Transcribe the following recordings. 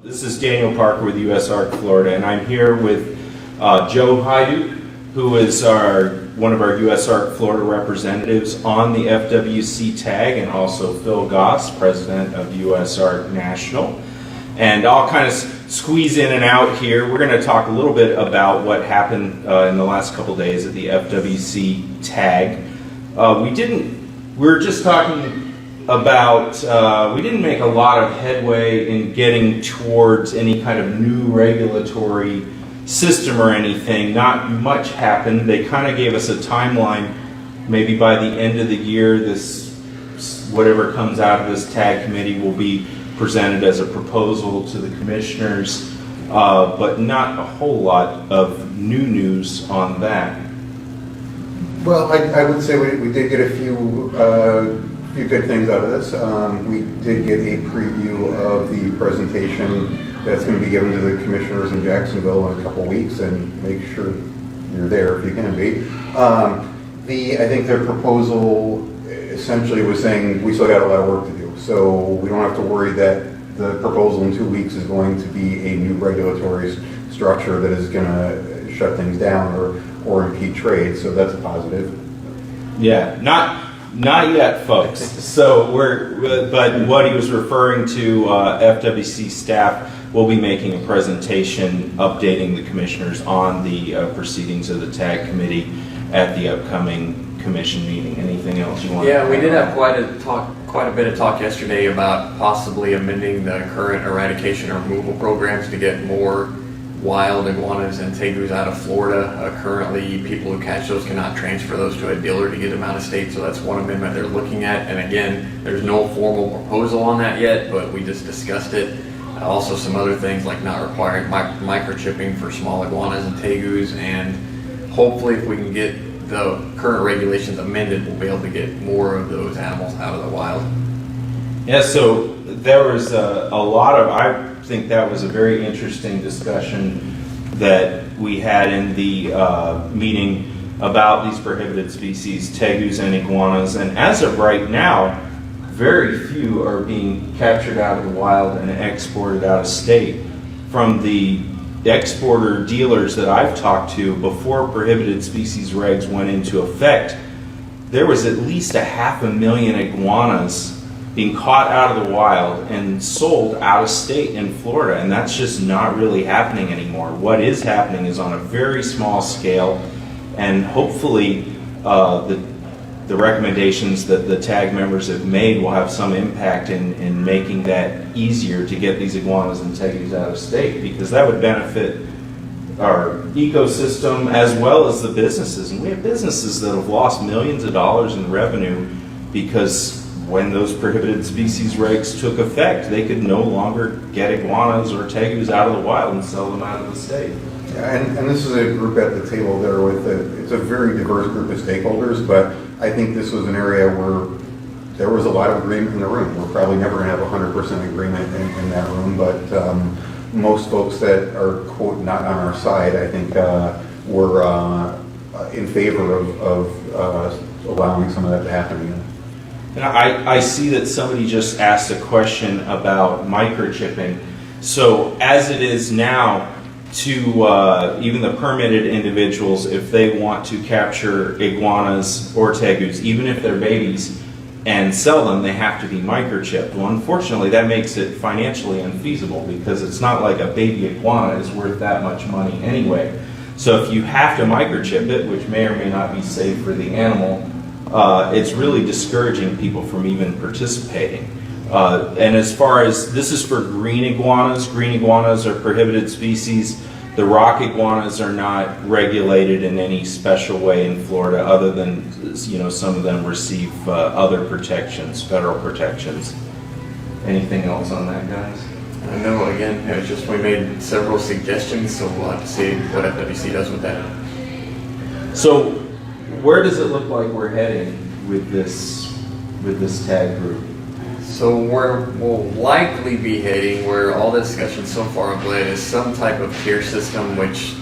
This is Daniel Parker with USARK Florida, and I'm here with Joe Hiduke, who is one of our USARK Florida representatives on the FWC tag, and also Phil Goss, president of USARK National. And I'll kind of squeeze in and out here. We're going to talk a little bit about what happened in the last couple days at the FWC tag. We were just talking about, we didn't make a lot of headway in getting towards any kind of new regulatory system or anything. Not much happened. They kind of gave us a timeline. Maybe by the end of the year, whatever comes out of this tag committee will be presented as a proposal to the commissioners, but not a whole lot of new news on that. Well, I would say we did get a few good things out of this. We did get a preview of the presentation that's going to be given to the commissioners in Jacksonville in a couple weeks, and make sure you're there if you can be. I think their proposal essentially was saying we still got a lot of work to do, so we don't have to worry that the proposal in 2 weeks is going to be a new regulatory structure that is going to shut things down or impede trade. So that's a positive. Yeah, not yet, folks. So but what he was referring to, FWC staff will be making a presentation updating the commissioners on the proceedings of the tag committee at the upcoming commission meeting. Anything else you want to add? Yeah, we did have quite a bit of talk yesterday about possibly amending the current eradication or removal programs to get more wild iguanas and tegus out of Florida. Currently, people who catch those cannot transfer those to a dealer to get them out of state, so that's one amendment they're looking at. And again, there's no formal proposal on that yet, but we just discussed it. Also some other things like not requiring microchipping for small iguanas and tegus, and hopefully if we can get the current regulations amended, we'll be able to get more of those animals out of the wild. Yeah, so there was a lot of, I think that was a very interesting discussion that we had in the meeting about these prohibited species, tegus and iguanas. And as of right now, very few are being captured out of the wild and exported out of state. From the exporter dealers that I've talked to, before prohibited species regs went into effect, there was at least 500,000 iguanas being caught out of the wild and sold out of state in Florida, and that's just not really happening anymore. What is happening is on a very small scale, and hopefully the recommendations that the tag members have made will have some impact in making that easier to get these iguanas and tegus out of state, because that would benefit our ecosystem as well as the businesses. And we have businesses that have lost millions of dollars in revenue because when those prohibited species regs took effect, they could no longer get iguanas or tegus out of the wild and sell them out of the state. Yeah, and this is a group at the table there it's a very diverse group of stakeholders, but I think this was an area where there was a lot of agreement in the room. We're probably never going to have 100% agreement in that room, but most folks that are, quote, not on our side, I think were in favor of allowing some of that to happen again. And I see that somebody just asked a question about microchipping. So as it is now, to even the permitted individuals, if they want to capture iguanas or tegus, even if they're babies, and sell them, they have to be microchipped. Well, unfortunately, that makes it financially unfeasible, because it's not like a baby iguana is worth that much money anyway. So if you have to microchip it, which may or may not be safe for the animal, it's really discouraging people from even participating. And as far as, this is for green iguanas are prohibited species. The rock iguanas are not regulated in any special way in Florida, other than, some of them receive other protections, federal protections. Anything else on that, guys? No, again, it was just we made several suggestions, so we'll have to see what FWC does with that. So where does it look like we're heading with this tag group? So where we'll likely be heading, where all the discussion so far have led, is some type of tier system, which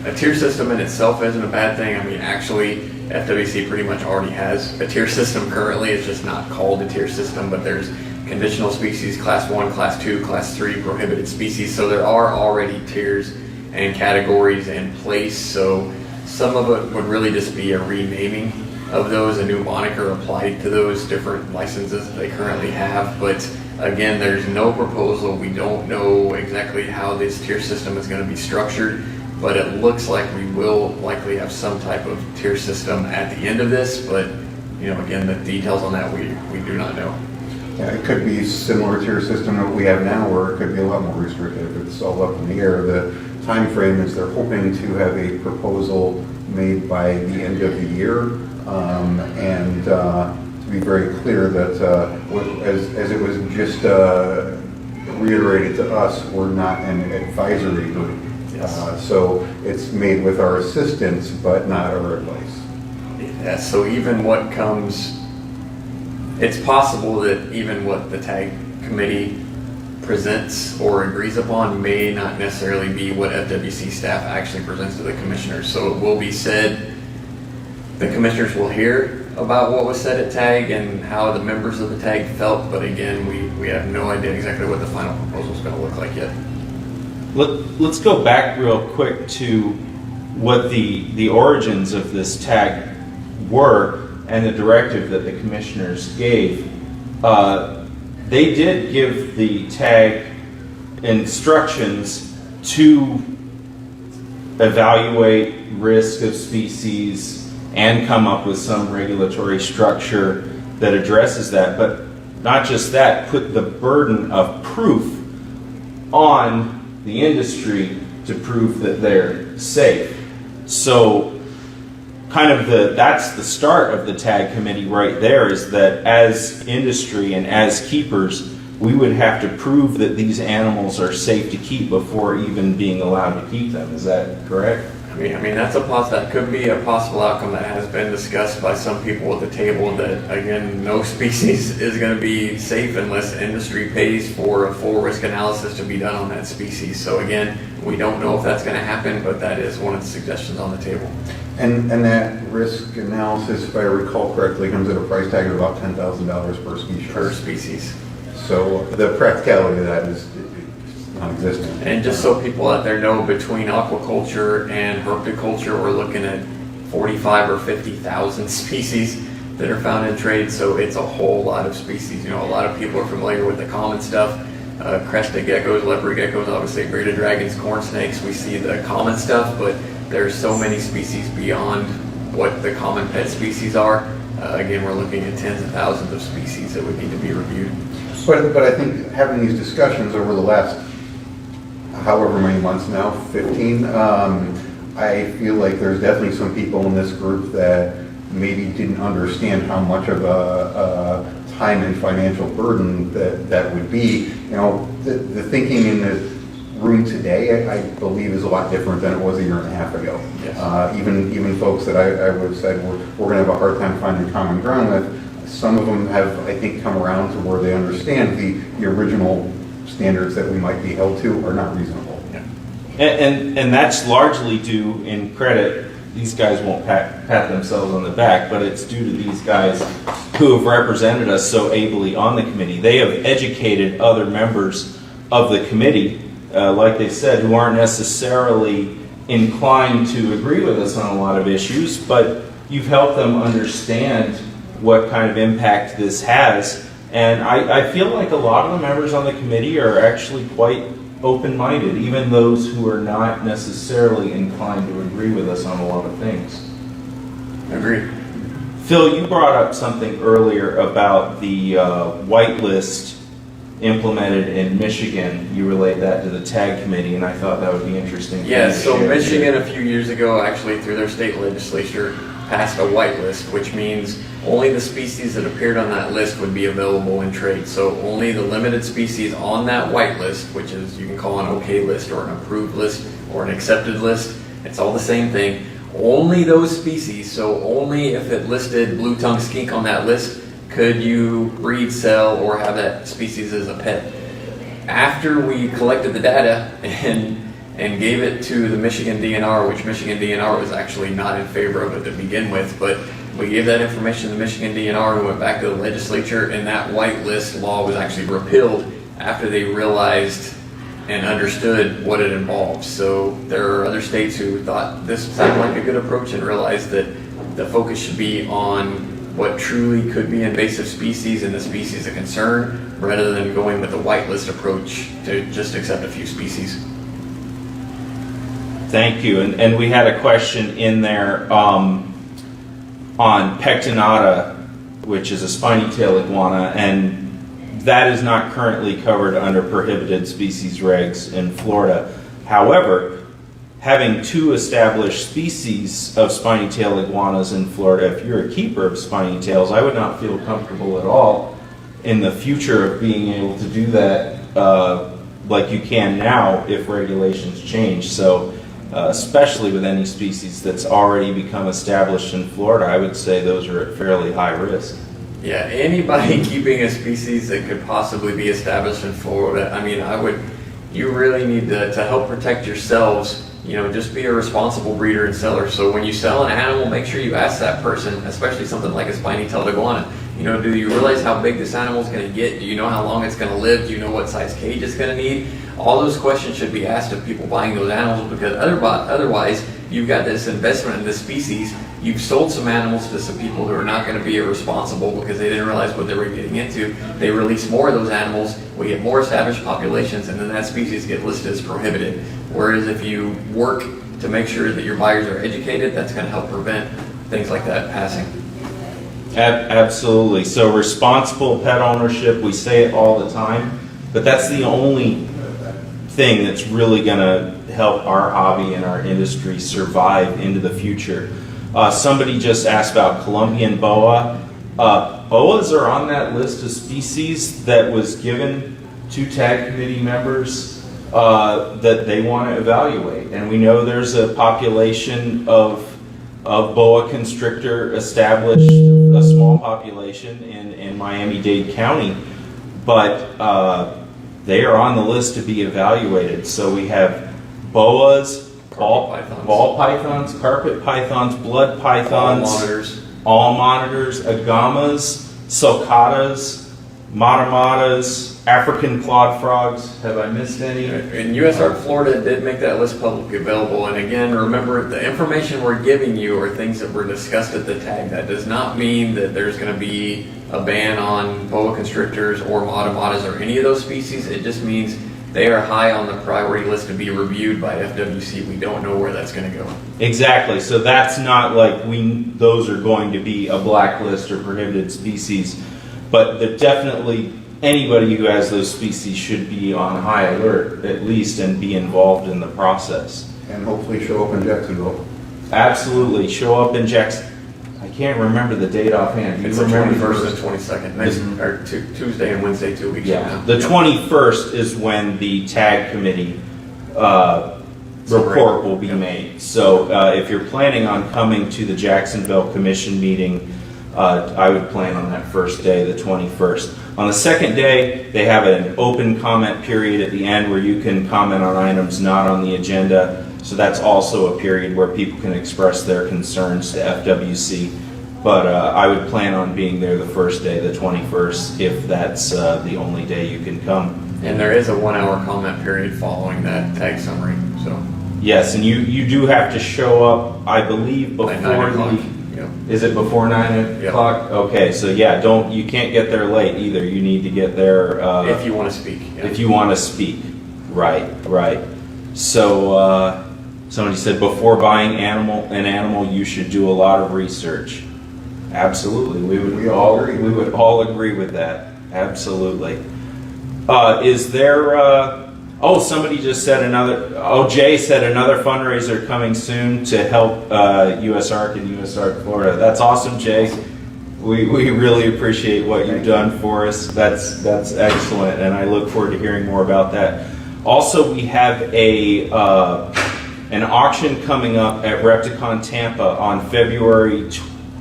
a tier system in itself isn't a bad thing. I mean, actually, FWC pretty much already has a tier system currently. It's just not called a tier system, but there's conditional species, class 1, class 2, class 3 prohibited species. So there are already tiers and categories in place. So some of it would really just be a renaming of those, a new moniker applied to those different licenses that they currently have. But again, there's no proposal. We don't know exactly how this tier system is going to be structured, but it looks like we will likely have some type of tier system at the end of this. But again, the details on that we do not know. Yeah, it could be similar tier system that we have now, or it could be a lot more restrictive. It's all up in the air. The time frame is they're hoping to have a proposal made by the end of the year. And to be very clear that as it was just reiterated to us, we're not an advisory group. Yes. So it's made with our assistance, but not our advice. Yeah, so even what comes, it's possible that even what the tag committee presents or agrees upon may not necessarily be what FWC staff actually presents to the commissioners. So it will be said, the commissioners will hear about what was said at TAG and how the members of the TAG felt, but again, we have no idea exactly what the final proposal is going to look like yet. Let's go back real quick to what the origins of this tag were and the directive that the commissioners gave. They did give the tag instructions to evaluate risk of species and come up with some regulatory structure that addresses that, but not just that, put the burden of proof on the industry to prove that they're safe. So kind of that's the start of the tag committee right there, is that as industry and as keepers, we would have to prove that these animals are safe to keep before even being allowed to keep them. Is that correct? I mean that could be a possible outcome that has been discussed by some people at the table, that again, no species is going to be safe unless industry pays for a full risk analysis to be done on that species. So again, we don't know if that's going to happen, but that is one of the suggestions on the table. And that risk analysis, if I recall correctly, comes at a price tag of about $10,000 per species. Per species. So the practicality of that is non-existent. And just so people out there know, between aquaculture and herpetoculture, we're looking at 45 or 50,000 species that are found in trade. So it's a whole lot of species. A lot of people are familiar with the common stuff. Crested geckos, leopard geckos, obviously bearded dragons, corn snakes. We see the common stuff, but there's so many species beyond what the common pet species are. Again, we're looking at tens of thousands of species that would need to be reviewed. But I think having these discussions over the last however many months now, 15, I feel like there's definitely some people in this group that maybe didn't understand how much of a time and financial burden that would be. The thinking in the room today, I believe, is a lot different than it was a year and a half ago. Yes. Even folks that I would have said we're going to have a hard time finding common ground with, some of them have, I think, come around to where they understand the original standards that we might be held to are not reasonable. Yeah. And that's largely due, in credit, these guys won't pat themselves on the back, but it's due to these guys who have represented us so ably on the committee. They have educated other members of the committee, like they said, who aren't necessarily inclined to agree with us on a lot of issues, but you've helped them understand what kind of impact this has. And I feel like a lot of the members on the committee are actually quite open-minded, even those who are not necessarily inclined to agree with us on a lot of things. Agreed. Phil, you brought up something earlier about the whitelist implemented in Michigan. You relayed that to the TAG committee, and I thought that would be interesting. Yeah, so Michigan a few years ago, actually through their state legislature, passed a whitelist, which means only the species that appeared on that list would be available in trade. So only the limited species on that whitelist, which is, you can call an okay list or an approved list or an accepted list, it's all the same thing. Only those species, so only if it listed blue-tongued skink on that list could you breed, sell, or have that species as a pet. After we collected the data and gave it to the Michigan DNR, which Michigan DNR was actually not in favor of it to begin with, but We gave that information to the Michigan DNR, who went back to the legislature, and that whitelist law was actually repealed after they realized and understood what it involved. So there are other states who thought this sounded like a good approach and realized that the focus should be on what truly could be invasive species and the species of concern, rather than going with the whitelist approach to just accept a few species. Thank you. And we had a question in there on pectinata, which is a spiny tail iguana, and that is not currently covered under prohibited species regs in Florida. However, having 2 established species of spiny tail iguanas in Florida, if you're a keeper of spiny tails, I would not feel comfortable at all in the future of being able to do that like you can now if regulations change. So especially with any species that's already become established in Florida, I would say those are at fairly high risk. Yeah, anybody keeping a species that could possibly be established in Florida, I mean, you really need to help protect yourselves. Just be a responsible breeder and seller. So when you sell an animal, make sure you ask that person, especially something like a spiny-tailed iguana, do you realize how big this animal is going to get? Do you know how long it's going to live? Do you know what size cage it's going to need? All those questions should be asked of people buying those animals, because otherwise you've got this investment in this species. You've sold some animals to some people who are not going to be irresponsible because they didn't realize what they were getting into. They release more of those animals, we get more established populations, and then that species gets listed as prohibited. Whereas if you work to make sure that your buyers are educated, that's going to help prevent things like that passing. Absolutely. So responsible pet ownership, we say it all the time, but that's the only thing that's really going to help our hobby and our industry survive into the future. Somebody just asked about Colombian boa. Boas are on that list of species that was given to TAG committee members that they want to evaluate. And we know there's a population of boa constrictor established, a small population in Miami-Dade County, but they are on the list to be evaluated. So we have boas, ball pythons, carpet pythons, blood pythons, all monitors, agamas, sulcatas, matamatas, African clawed frogs. Have I missed any? And USARK Florida did make that list publicly available. And again, remember, the information we're giving you are things that were discussed at the tag. That does not mean that there's going to be a ban on boa constrictors or matamatas or any of those species. It just means they are high on the priority list to be reviewed by FWC. We don't know where that's going to go. Exactly. So that's not like those are going to be a blacklist or prohibited species, but they're definitely, anybody who has those species should be on high alert at least and be involved in the process. And hopefully show up in Jacksonville. Absolutely. Show up in Jackson. I can't remember the date offhand. It's the 21st and 22nd, or Tuesday and Wednesday, 2 weeks from now. The 21st is when the TAG committee report will be made. So if you're planning on coming to the Jacksonville Commission meeting, I would plan on that first day, the 21st. On the second day, they have an open comment period at the end where you can comment on items not on the agenda. So that's also a period where people can express their concerns to FWC. But I would plan on being there the first day, the 21st, if that's the only day you can come. And there is a 1 hour comment period following that tag summary. So yes, and you do have to show up, I believe, before Is it before 9 o'clock? Okay, so yeah, you can't get there late either. You need to get there if you want to speak. Yeah. If you want to speak, right. So somebody said before buying an animal, you should do a lot of research. Absolutely, we would all agree with that. Absolutely. Is there? Somebody just said Jay said another fundraiser coming soon to help USARK and USARK Florida. That's awesome, Jay. We really appreciate what you've done for us. That's excellent, and I look forward to hearing more about that. Also, we have an auction coming up at Repticon Tampa on February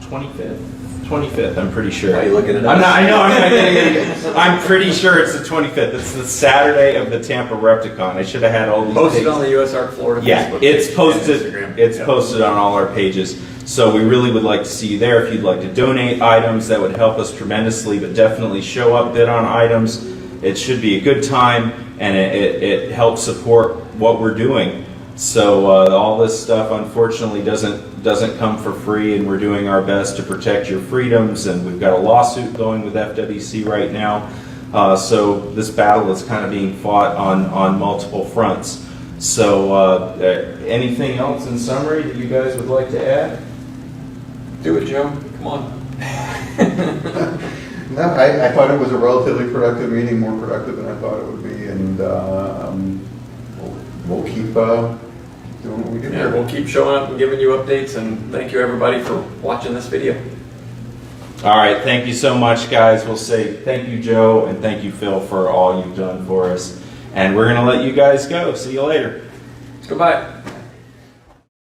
25th. 25th, I'm pretty sure. Why are you looking at us? I'm not, I know, I'm pretty sure it's the 25th. It's the Saturday of the Tampa Repticon. I should have had all these Posted dates. on the USARK Florida Yeah, Facebook it's page posted. and Instagram. It's Yep. posted on all our pages. So we really would like to see you there. If you'd like to donate items, that would help us tremendously. But definitely show up, bid on items. It should be a good time, and it helps support what we're doing. So all this stuff, unfortunately, doesn't come for free, and we're doing our best to protect your freedoms. And we've got a lawsuit going with FWC right now. So this battle is kind of being fought on multiple fronts. So anything else in summary that you guys would like to add? Do it, Joe. Come on. No, I thought it was a relatively productive meeting, more productive than I thought it would be, and we'll keep doing what we do Yeah, here. we'll keep showing up and giving you updates, and thank you everybody for watching this video. All right, thank you so much, guys. We'll say thank you, Joe, and thank you, Phil, for all you've done for us. And we're going to let you guys go. See you later. Goodbye.